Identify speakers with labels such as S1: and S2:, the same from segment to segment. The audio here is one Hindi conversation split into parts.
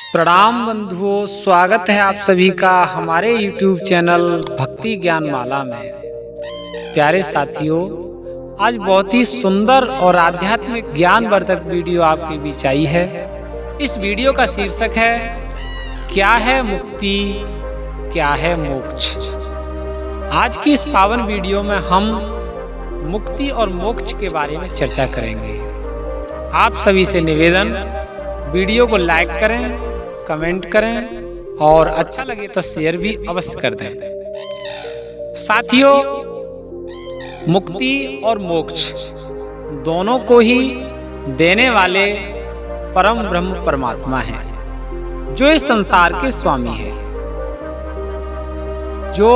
S1: प्रणाम बंधुओं, स्वागत है आप सभी का हमारे YouTube चैनल भक्ति ज्ञान माला में। प्यारे साथियों, आज बहुत ही सुंदर और आध्यात्मिक ज्ञानवर्धक वीडियो आपके बीच आई है। इस वीडियो का शीर्षक है क्या है मुक्ति, क्या है मोक्ष। आज की इस पावन वीडियो में हम मुक्ति और मोक्ष के बारे में चर्चा करेंगे। आप सभी से निवेदन, वीडियो को लाइक करें, कमेंट करें और अच्छा लगे तो शेयर भी अवश्य कर दें। साथियों, मुक्ति और मोक्ष दोनों को ही देने वाले परम ब्रह्म परमात्मा हैं, जो इस संसार के स्वामी हैं, जो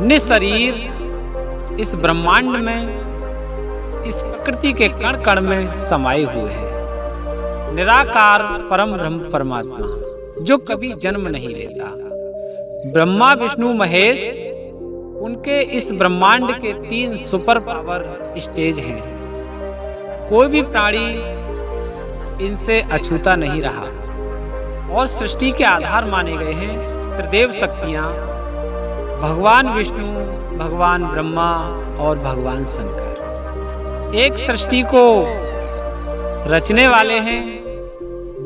S1: निशरीर इस ब्रह्मांड में, इस प्रकृति के कण कण में समाये हुए हैं। निराकार परम ब्रह्म परमात्मा जो कभी जन्म नहीं लेता। ब्रह्मा विष्णु महेश, उनके इस ब्रह्मांड के 3 सुपर पावर स्टेज हैं। कोई भी प्राणी इनसे अछूता नहीं रहा और सृष्टि के आधार माने गए हैं त्रिदेव शक्तियां, भगवान विष्णु, भगवान ब्रह्मा और भगवान शंकर। एक सृष्टि को रचने वाले हैं,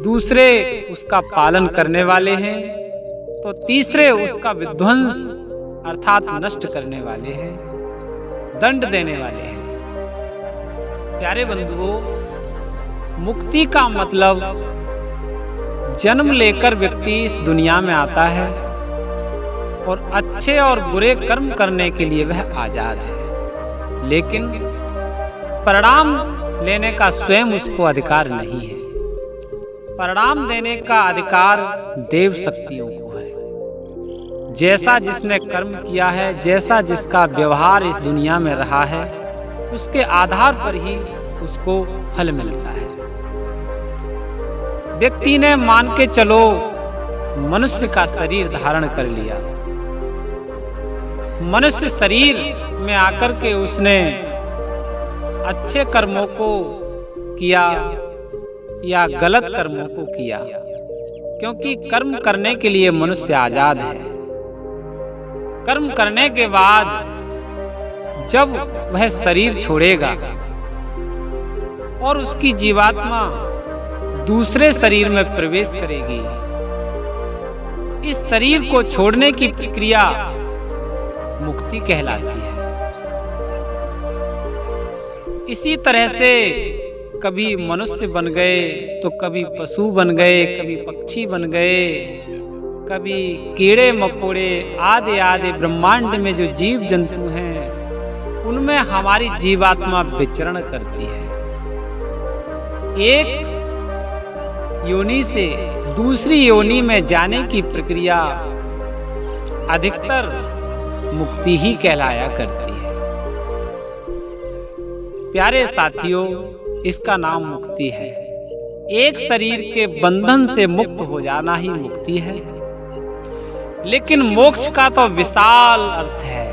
S1: दूसरे उसका पालन करने वाले हैं, तो तीसरे उसका विध्वंस अर्थात नष्ट करने वाले हैं, दंड देने वाले हैं। प्यारे बंधुओं, मुक्ति का मतलब जन्म लेकर व्यक्ति इस दुनिया में आता है और अच्छे और बुरे कर्म करने के लिए वह आजाद है, लेकिन परिणाम लेने का स्वयं उसको अधिकार नहीं है। परिणाम देने का अधिकार देव शक्तियों को है। जैसा जिसने कर्म किया है, जैसा जिसका व्यवहार इस दुनिया में रहा है, उसके आधार पर ही उसको फल मिलता है। व्यक्ति ने मान के चलो मनुष्य का शरीर धारण कर लिया, मनुष्य शरीर में आकर के उसने अच्छे कर्मों को किया या गलत कर्मों को किया, क्योंकि कर्म करने के लिए मनुष्य आजाद है। कर्म करने के बाद जब वह शरीर छोड़ेगा और उसकी जीवात्मा दूसरे शरीर में प्रवेश करेगी, इस शरीर को छोड़ने की प्रक्रिया मुक्ति कहलाती है। इसी तरह से कभी मनुष्य बन गए तो कभी पशु बन गए, कभी पक्षी बन गए, कभी कीड़े मकोड़े आदि आदि ब्रह्मांड में जो जीव जंतु हैं, उनमें हमारी जीवात्मा विचरण करती है। एक योनि से दूसरी योनि में जाने की प्रक्रिया अधिकतर मुक्ति ही कहलाया करती है। प्यारे साथियों, इसका नाम मुक्ति है। एक शरीर के बंधन से मुक्त हो जाना ही मुक्ति है। लेकिन मोक्ष का तो विशाल अर्थ है।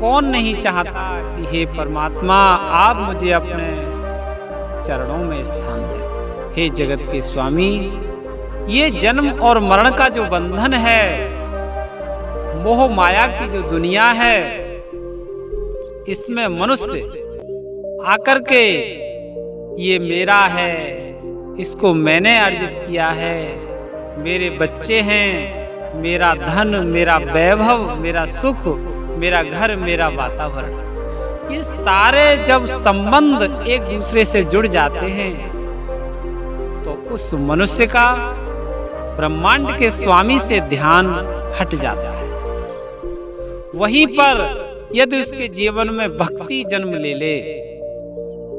S1: कौन नहीं चाहता कि हे परमात्मा, आप मुझे अपने चरणों में स्थान दें। हे जगत के स्वामी, ये जन्म और मरण का जो बंधन है, मोह माया की जो दुनिया है, इसमें मनुष्य आकर के ये मेरा है, इसको मैंने अर्जित किया है, मेरे बच्चे हैं, मेरा धन, मेरा वैभव, मेरा सुख, मेरा घर, मेरा वातावरण, ये सारे जब संबंध एक दूसरे से जुड़ जाते हैं तो उस मनुष्य का ब्रह्मांड के स्वामी से ध्यान हट जाता है। वहीं पर यदि उसके जीवन में भक्ति जन्म ले ले,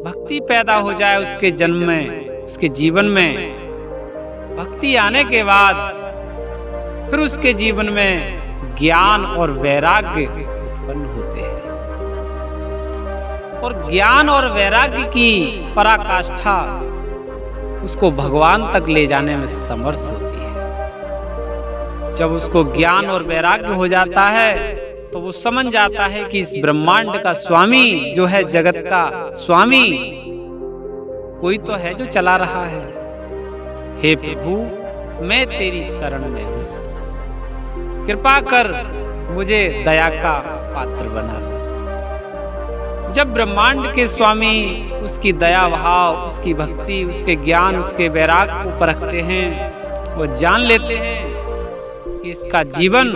S1: भक्ति पैदा हो जाए उसके जन्म में, उसके जीवन में भक्ति आने के बाद फिर उसके जीवन में ज्ञान और वैराग्य उत्पन्न होते हैं, और ज्ञान और वैराग्य की पराकाष्ठा उसको भगवान तक ले जाने में समर्थ होती है। जब उसको ज्ञान और वैराग्य हो जाता है तो वो समझ जाता है कि इस ब्रह्मांड का स्वामी जो है, जगत का स्वामी कोई तो है जो चला रहा है। हे प्रभु, मैं तेरी शरण में हूँ, कृपा कर मुझे दया का पात्र बना। जब ब्रह्मांड के स्वामी उसकी दया भाव, उसकी भक्ति, उसके ज्ञान, उसके वैराग को परखते हैं, वो जान लेते हैं कि इसका जीवन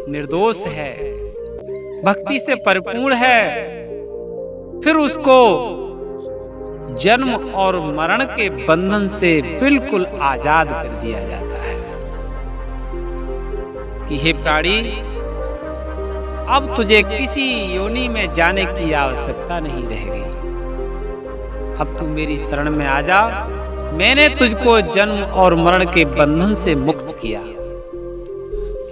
S1: निर्दोष है, भक्ति से परिपूर्ण है, फिर उसको जन्म और मरण के बंधन से बिल्कुल आजाद कर दिया जाता है कि हे प्राणी, अब तुझे किसी योनि में जाने की आवश्यकता नहीं रह गई। अब तू मेरी शरण में आ जा, मैंने तुझको जन्म और मरण के बंधन से मुक्त किया।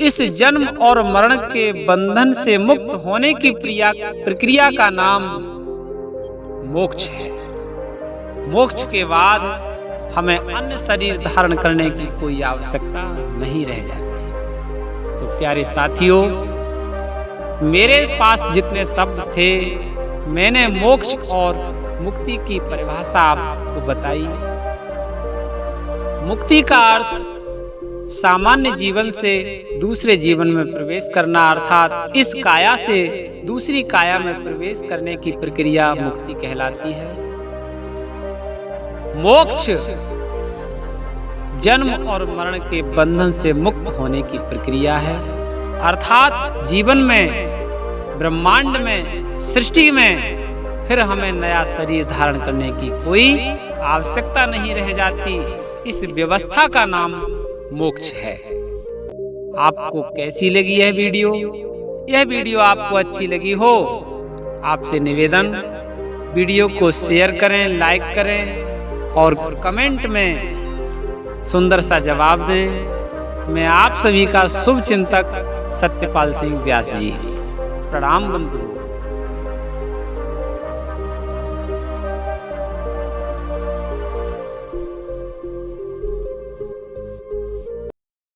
S1: इस जन्म और मरण के बंधन से मुक्त होने की प्रक्रिया का नाम मोक्ष है। मोक्ष के बाद हमें अन्य शरीर धारण करने की कोई आवश्यकता नहीं रह जाती। तो प्यारे साथियों, मेरे पास जितने शब्द थे, मैंने मोक्ष और मुक्ति की परिभाषा आपको बताई। मुक्ति का अर्थ सामान्य जीवन से दूसरे जीवन में प्रवेश करना, अर्थात इस काया से दूसरी काया में प्रवेश करने की प्रक्रिया मुक्ति कहलाती है। मोक्ष जन्म और मरण के बंधन से मुक्त होने की प्रक्रिया है, अर्थात जीवन में, ब्रह्मांड में, सृष्टि में फिर हमें नया शरीर धारण करने की कोई आवश्यकता नहीं रह जाती। इस व्यवस्था का नाम मोक्ष है। आपको कैसी लगी यह वीडियो? यह वीडियो आपको अच्छी लगी हो, आपसे निवेदन, वीडियो को शेयर करें, लाइक करें और कमेंट में सुंदर सा जवाब दें। मैं आप सभी का शुभ चिंतक सत्यपाल सिंह व्यास जी। प्रणाम बंधु।